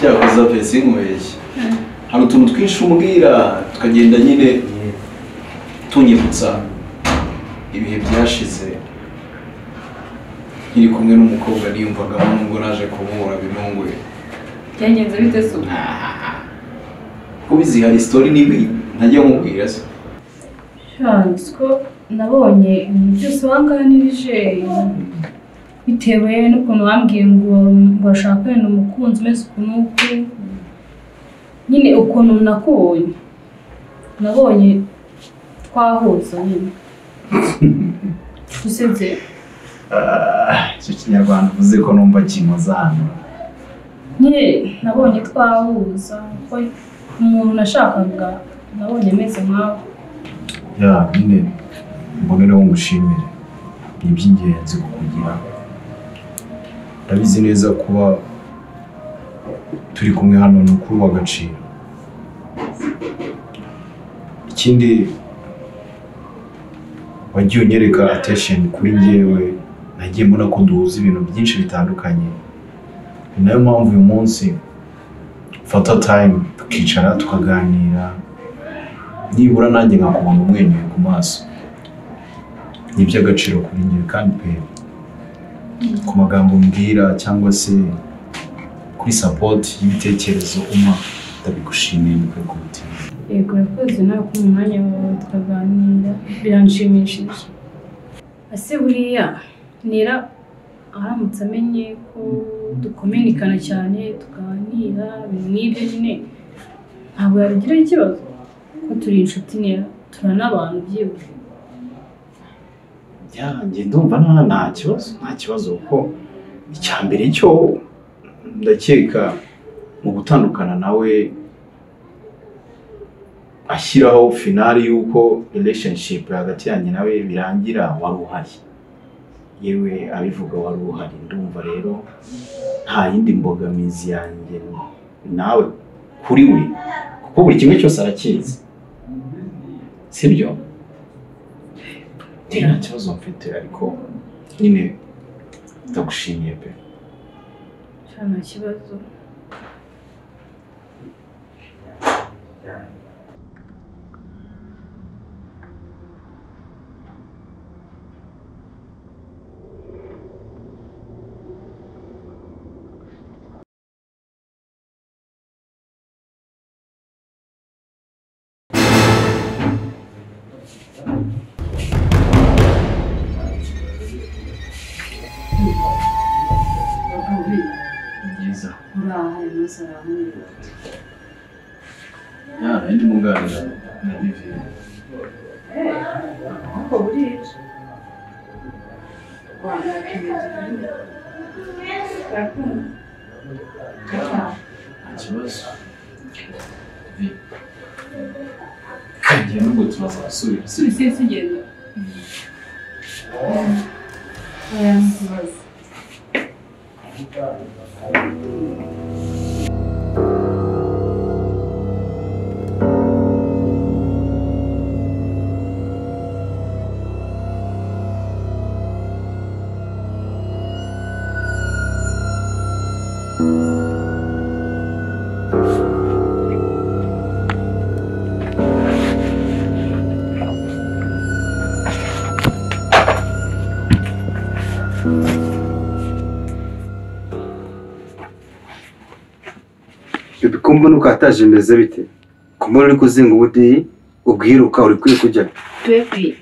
cyakoze pesi nkubeshye hari utuntu twinshi umbwira tukagenda nyine tunyibutsa ibihe byashize nkiri kumwe n'umukobwa niyumvagamo nubwo naje kumubura binunguye byagenze bite se kubizi hari story nibi ntajya mubwira se ko nabonye ibintu byose wanganirije bitewe n'ukuntu wambwiye ngo bashakane n'umukunzi umeze ukuntu nyine ukuntu nabonye twahuza nyine usibye icyo kinyarwanda uvuze ko numva kimoza hano nyine nabonye twahuza ko umuntu nashakaga nabonye ameze nkawe nyine mbonereho ngushimire ni iby'ingenzi kukugira ndabizi neza kuba turi kumwe hano ni ukuri w'agaciro ikindi wagiye unyereka attention kuri njyewe nagiye mbona ko duhuza ibintu byinshi bitandukanye ni nayo mpamvu uyu munsi fata time tukicara tukaganira nibura nanjye nkakubona umwenyuye ku maso ni iby'agaciro kuri njyewe kandi pe ku magambo mbwira cyangwa se kuri support y'ibitekerezo ndabigushimiye n'ukuri ku mutima yego yakoze nawe ku mwanya wawe tukaganira biranshimishije ase buriya nira aramutse amenye ko dukominikana cyane tuganira ibintu n'ibyo nyine ntabwo yabigira ikibazo ko turi inshuti nera turanabantu byibuze njye ndumva nta kibazo kuko icya mbere cyo ndakeka mu gutandukana nawe ashyiraho finale y'uko relationship hagati yanjye nawe birangira wari uhari yewe abivuga wari uhari ndumva rero nta yindi mbogamizi yanjye nawe kuri we kuko buri kimwe cyose arakizi sibyo nta kibazo mfite ariko nyine ndagushimiye pe nta kibazo ndi munganira na Vivian uko burije ikibazo kagiye nubwo turaza gusubira tugenda Kumba nuko ataje meze bite kumura uri kuzinga ubudi ubwiruka uri kuri kujya baby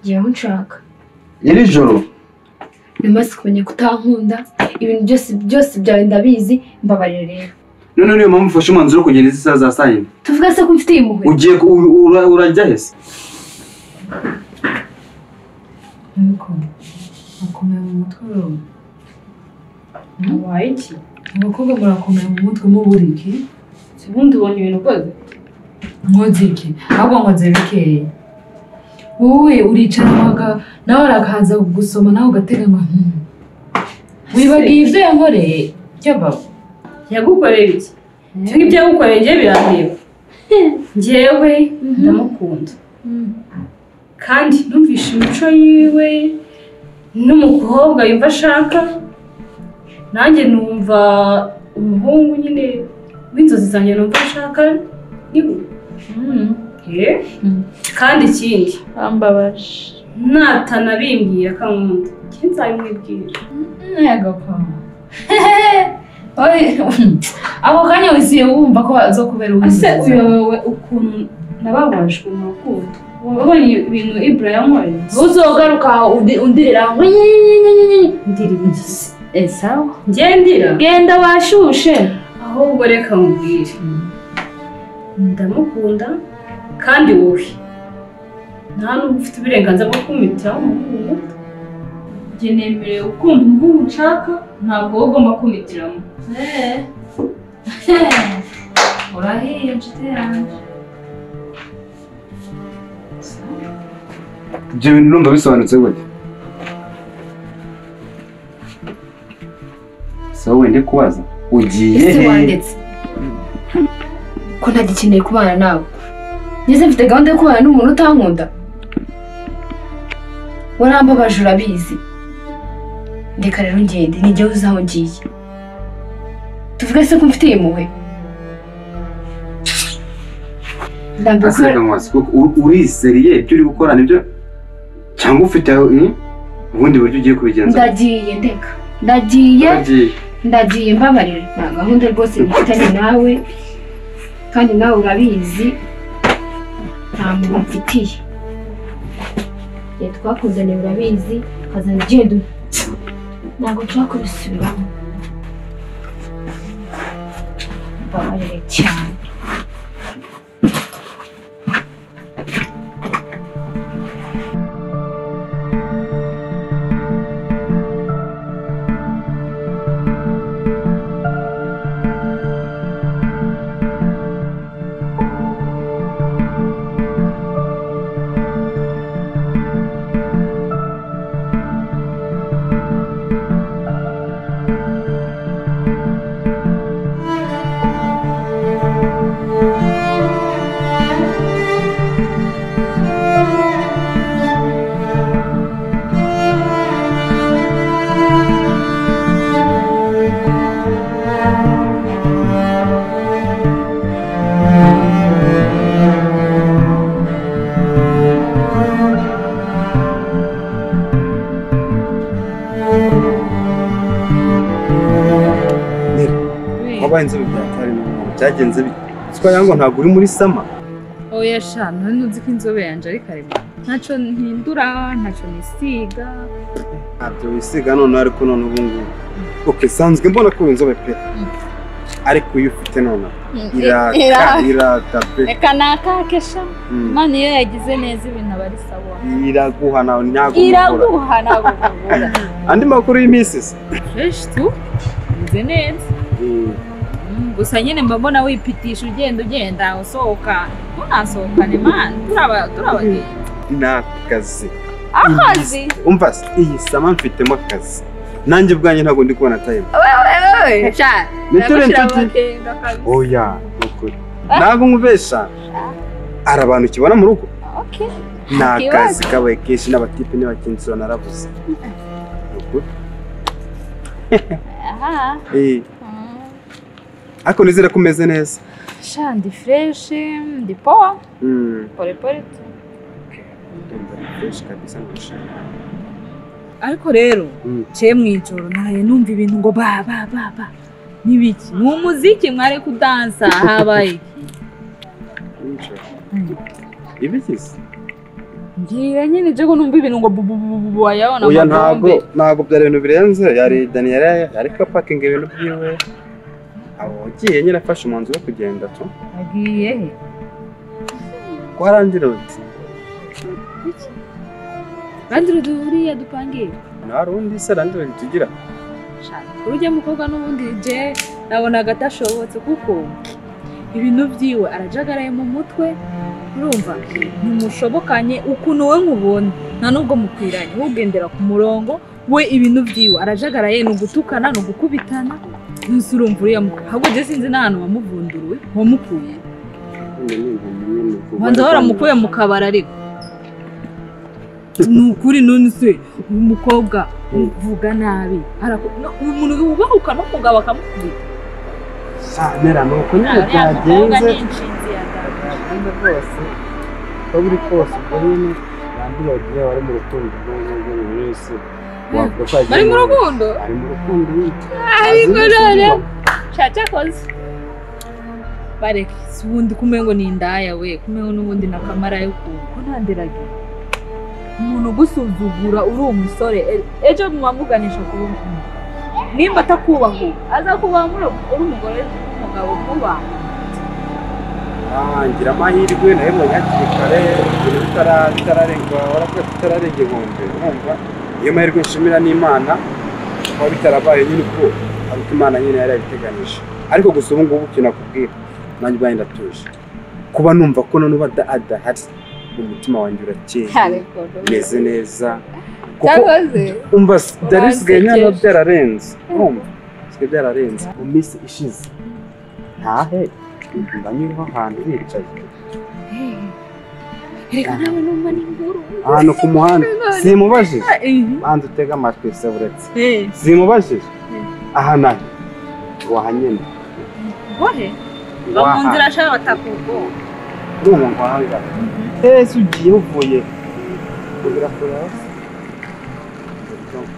yewe nshaka iri joro nimaze kumenya kutankunda ibintu byose byawe ndabizi mbabarire rero none niyo mpamvu ufashe umwanzuro kugenda izi saa za saa yine tuvuga se ko mfite impuhwe ugiye urajya hese nuko akomeye mu mutwe wawe wabaye iki abakobwa murakomeye mu mutwe muburiki sibundi ubonye ibintu ukoze nkoze iki ahubwo nkoze bikeye wowe uricara nawe arakaza gusoma nawe ugatega amantu wibagiye ibyo yankoreye cyababa yagukoreye iki cyangwa ibyo yagukoreye njye birandeba njyewe ndamukunda kandi numvishe imico yiwe n'umukobwa yumva ashaka nanjye numva umuhungu nyine w'inzozi zanjye numva nshaka niwe. Kandi ikindi ambabaje natanabimbwira kankunda njye nzabimwibwira. yego ko ako kanya wisiye wumva ko azokubera ase uyobewe ukuntu nababajwe mu rukundo wabonye ibintu Ibrahim yankoreye. uzogaruka undirira ndira ibigisi sawa ngendira genda washushe ahubwo reka mubwire ndamukunda kandi wowe nta n'ubu ufite uburenganzira bwo kumitiraho umuhungu muto. Njye nemerewe gukunda umuhungu nshaka ntabwo wowe ugomba kumitiramo. urahiye nshuti yanjye. ibyo bintu urumva bisobanutse gute? so wende kubaza ugiye ese wandetse ko ntagikeneye kubana nawe ngeze mfite gahunda yo kubana n'umuntu utankunda warambabaje urabizi ndeka rero ngende nijye uzi aho ngiye tuvuge se ko mfitiye impuhwe asiga mwasi kuko uriseriye ibyo uri gukora nibyo cyangwa ufite ubundi buryo ugiye kubigenza? ndagiye ndeka ndagiye mbabarira nta gahunda rwose mfitanye nawe kandi nawe urabizi nta muntu mfitiye igihe twakuzanye urabizi ukazana ugenda ntabwo nshaka kubisubiramo mbabarire cyane. wabaye inzobe byatari byagenze bitwa ngo ntabwo uri muri sama. oya sha ntuzi ko inzobe yanje ari karema ntacyo mpindura ntacyo nisiga ntabyo wisiga none ariko none ubu ngubu okay sanzwe mbona ko inzobe pe ariko iyo ufite none irata pe reka nakakesha Imana iyo yagize neza ibintu aba ari sawa iraguha nawe ntabwo iraguha ntabwo kubura andi makuru y'imisisi fresh tu bize neza gusa nyine mbona wipitisha ugenda usohoka unasohokane man turabagenzi nakazi akazi umva iyi sama mfitemo akazi nanjye ubwanjye ntabwo ndi kubona time wewe sha oya ukuri ntabwo nkubesha ari abantu kibona mu rugo okay nakazi kabaye kenshi n'abatipe n'abakinzi naravuze ukuri aha ako nizere ko umeze neza sha ndi fresh ndi poa pole pole fresh kabisa ndashaka ariko rero cye mwijoro naraye numva ibintu ngo ba nibiki ni umuziki mwari kudansa habaye iki ibikisi ngiye nyine je ko numva ibintu ngo bubu ayabona oya ntago byari ibintu birenze yari Daniel yari kapakinga ibintu byiwe abo giye nyine afashe umwanzuro wo kugenda tu agiye he kwarangira uti Randiro duriya dupangiye narundi se randiro tugira urujya mukobwa n'ubundi je nabona gatashobotse kuko ibintu byiwe arajagaraye mu mutwe urumva ntimushobokanye ukuntu we nkubona nta nubwo mukwiranye ugendera ku murongo we ibintu byiwe arajagaraye no gutukana no gukubitana nusurumva uriya ahubwo je sinzi n'ahantu wamuvunduruwe wamukuye wanda waramukuye mu kabara ariko nukuri none se umukobwa uvuga nabi umuntu ubahuka no mugabo akamukubita Mera nuko nyine byagenze rwose uko biri kose ubwo nyine bandi bagiye bari mu rukundo n'ubwo mu minsi bari mu rukundo ari mu rukundo ariko none cyakoze bareke ubundi kumengo ni indaya we kumengo n'ubundi nakamara yo ko ntanderaga umuntu gusuzugura uri umusore ejo mumamuganisha kuba umuntu nimba atakubaho azakubaha muri uri umugore n'umugabo kuba ngira amahirwe nayo hakiri kare bitararenga warakwiye tutararenga inkombe urumva iyo mahirwe nshimira n'Imana kuba bitarabaye nyine uko ariko Imana nyine yari yabiteganije ariko gusa ubu ngubu kinakubwira nanjye ubwanjye ndatuje kuba numva ko none uba adahari umutima wanjye urakeye meze neza kuko umva darisigaye nyine byararenze urumva bisigaye byararenze mu minsi ishize ntahe ndanyuriho ahantu bicaye reka nawe numva ni inkuru ahantu ku muhanda simubajije banza utega amatwi se buretse simubajije aha nahe wahanyene wohe bamunzira ashaka batakugo urumva ngwahanga ese ugiye uvuye kugira kurasa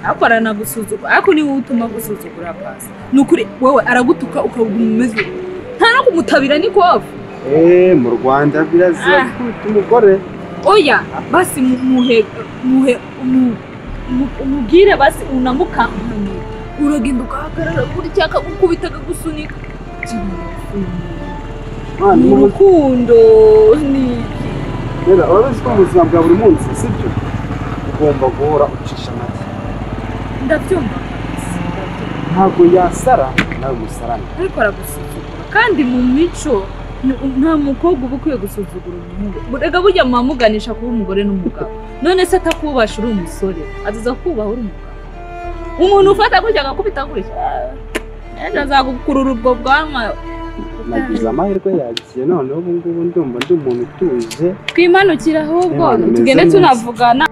akora nagusuzugura ariko ni wowe utuma gusuzugura pasi nukuri wowe aragutuka ukabuguma umeze nta no kumutabira ni kofu mu Rwanda birazira kwita umugore oya basi umubwire basi unamukankane uragenda ukahagarara kuri cyaka gukubitaga gusunika mu rukundo ni rero urabizi ko mu buzima bwa buri munsi sibyo ugomba guhora ucisha make ndabyumva ntabwo yasara nawe musarane ariko aragusuzugura kandi mu mico nta mukobwa uba ukwiye gusuzugura umuhungu rega burya mumamuganisha kuba umugore n'umugabo none se atakubasha uri umusore aziza kubaha uri umugabo umuntu ufata gutya agakubita gutya ejo azagukurura ubwo bwanwa nagize amahirwe yagiye noneho ubu ngubu ndumva ndi umuntu utuje twimanukira ahubwo tugende tunavugana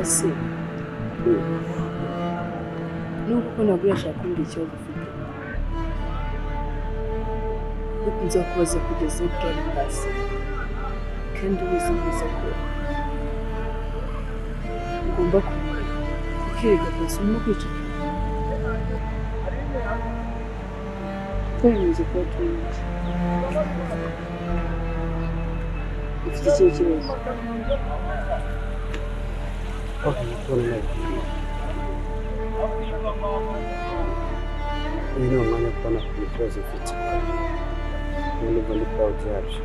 ese nuko nagurisha kumbira ikibazo ufite ukunze kubaza kugeza ubwari bwase kandi ubizi neza ko ugomba kukirega rwose urimo kwicara twemeze kuba tuyizi ufite ikihe kibazo uyu ni umwanya kubona ku kibazo ufite n'ubwo ndi proud yabyo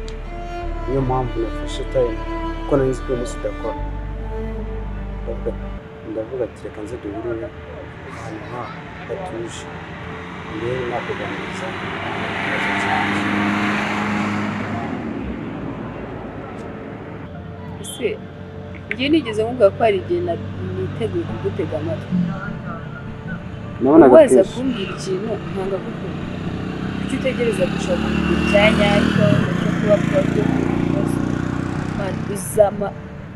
niyo mpamvu nafashe time kuko nari nzi ko uyu munsi udakora ndavuga ati reka nze duhurire ahantu hatuje mbere nakuganiriza ikibazo cyanjye ese njye nigeze nkuvuga ko hari igihe niteguye kugutega amatwi nabonaga wese kumbwira ikintu nkanga gukunda icyo utegereza gushaka icyanya ariko cyo kuba porodo uzama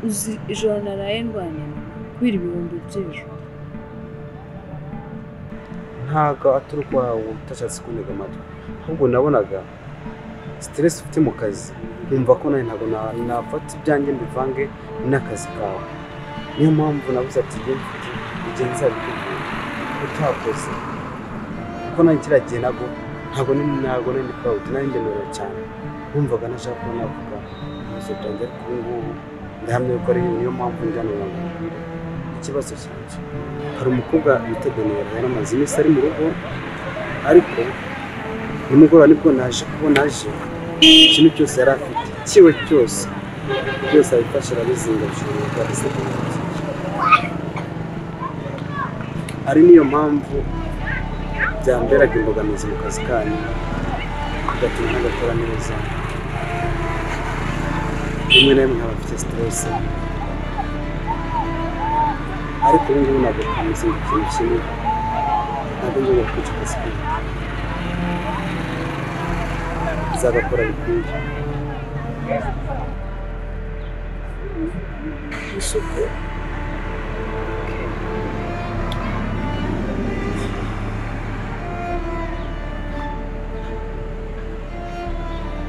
uzi ijoro naraye ndwanya kubera ibihumbi by'ejo ntabwo atari ukwawe utashatse kuntega amatwi ahubwo nabonaga stress ufite mu kazi numva ko nawe ntabwo nafata ibyanjye mbivange n'akazi kawe niyo mpamvu nabuze ati igihe nzabikubwira utakoze kuko nanjye kiriya gihe ntabwo nari proud nari ndemerewe cyane numvaga nashaka kuba navuga ibibazo byanjye ariko ubu ngubu ndahamya ko ari niyo mpamvu njyana ngo ikibazo cyanjye hari umukobwa bita Daniel yari amaze iminsi ari mu rugo ariko nimugoroba nibwo naje kubona aje ikintu cyose yari afite kiwe cyose abifashe arabizinga bishobora kuba bisekeye ari niyo mpamvu byamberaga imbogamizi mu kazi kanyu bigatuma ntagakora neza rimwe na rimwe nkaba mfite stress ariko ubu ngubu ntabwo kameze ikintu kimwe ntabwo njya kwica akazi kanyu izagakora bikwiye isuku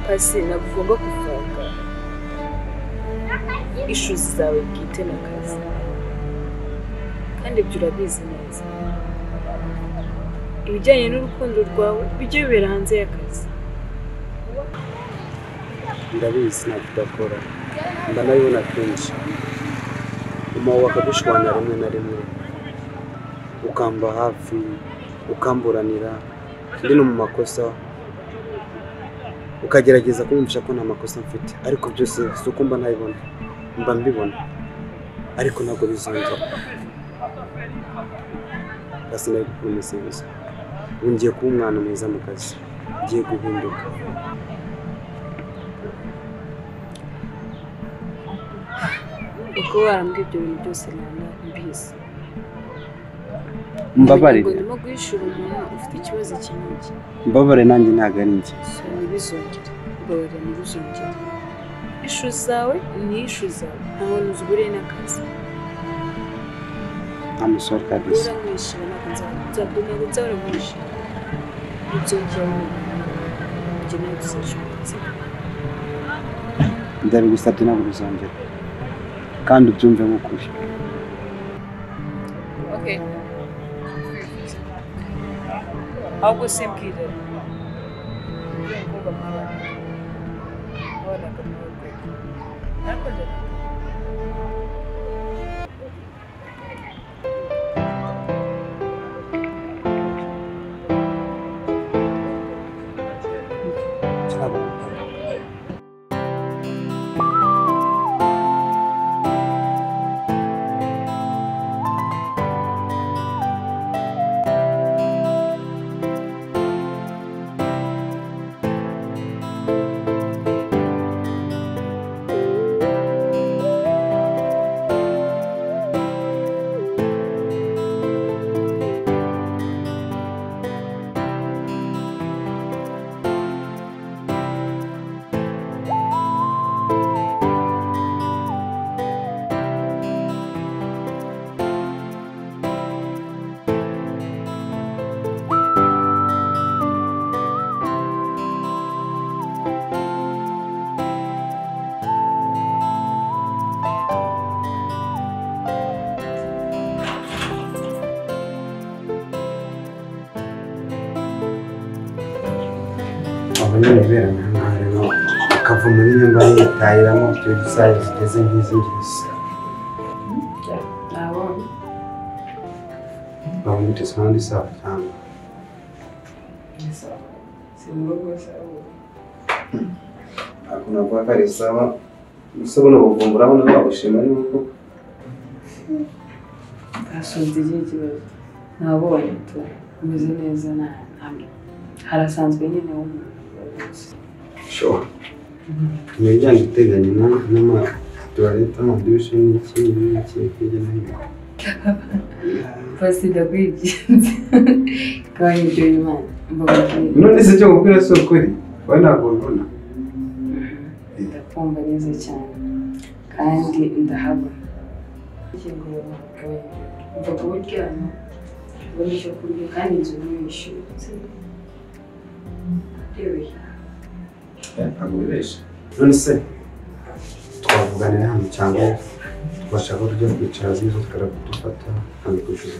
Pasi ntabwo ugomba kufunga issues zawe bwite n'akazi kandi ibyo urabizi neza ibijyanye n'urukundo rwawe bijye bibera hanze y'akazi ndabizi ntabwo udakora ndanabibona kenshi mama wawe akagushwana rimwe na rimwe ukamba hafi ukamburanira ndi no mu makosa ukagerageza kumvisha ko nta makosa mfite ariko byose si uko mba ntabibona mba mbibona ariko ntabwo bizongera basi nawe gukomeza ngiye kuba umwana mwiza mu kazi ngiye guhinduka uko warambwiye ibyo bintu byose nana mbizi mbabarire ndimo guhishura umuntu ufite ikibazo kinini mbabare nanjye ntabwo ari njye ntibizongere mbabarira ntibizongere ishu zawe ni ishu zawe ntaho nuzuguriye n'akazi amusore kabisa uramwishima ntabwo nzahora mwishima ntibyongera njye nawe tuzashobotse ndabigusabye ntabwo bizongera kandi ubyumve nk'ukuri okay ahubwo simbwira umukobwa mwabana wabonaga mu rwego ariko abanyaberana nkaho akava muri nyumba yitahiramo byo gisaye zigeze nk'izi ngizi nabonye bamwite sound sawa cyane akuna kwa kare sawa usabona ubuvumbura abona babushima ari uko asonze igihe kibazo nabonye tu umeze neza ntabwo harasanzwe nyine w'umuntu sure nijyanye guteganya n'amatuwarete amadushe n'iki hirya no hino Pasi ndakwigenza kabanye ibyo Imana mbabwira none se cyo gukora si ukuri wowe ntabwo ubona ndakumva neza cyane kandi ndahabona ikingoro mva kuburyama ubona icyo kurya kandi inzu ntiyishyure ntabwo bibeshya none se twavuganira hano cyangwa twashaka uburyo kwicara zizo tukara kudufata hano ku ishuri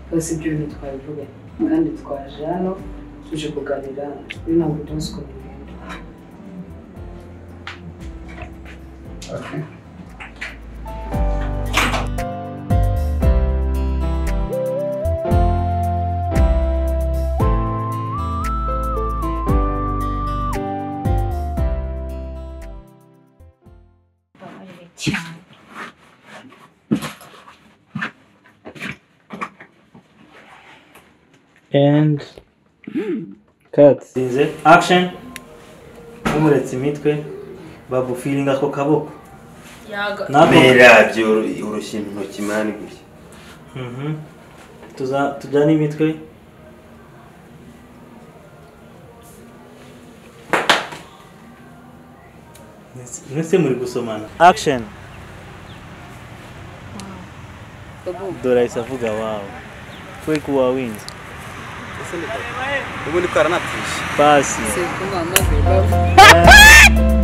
bose ibyo bintu twabivuga kandi twaje hano tuje kuganira kuri ntabwo tuzi uko bigenda Okay. And cut. Sinze action. Umuretse imitwe babu feeling ako kaboko. Yaga. Merabyo urushye intoki mani gutya. Tujyana imitwe. Nese muri gusomana. Action. Dora isavuga wow. Foi kuwa wins. Ubundi ko aranatisha. Pasi. C'est comment on a fait.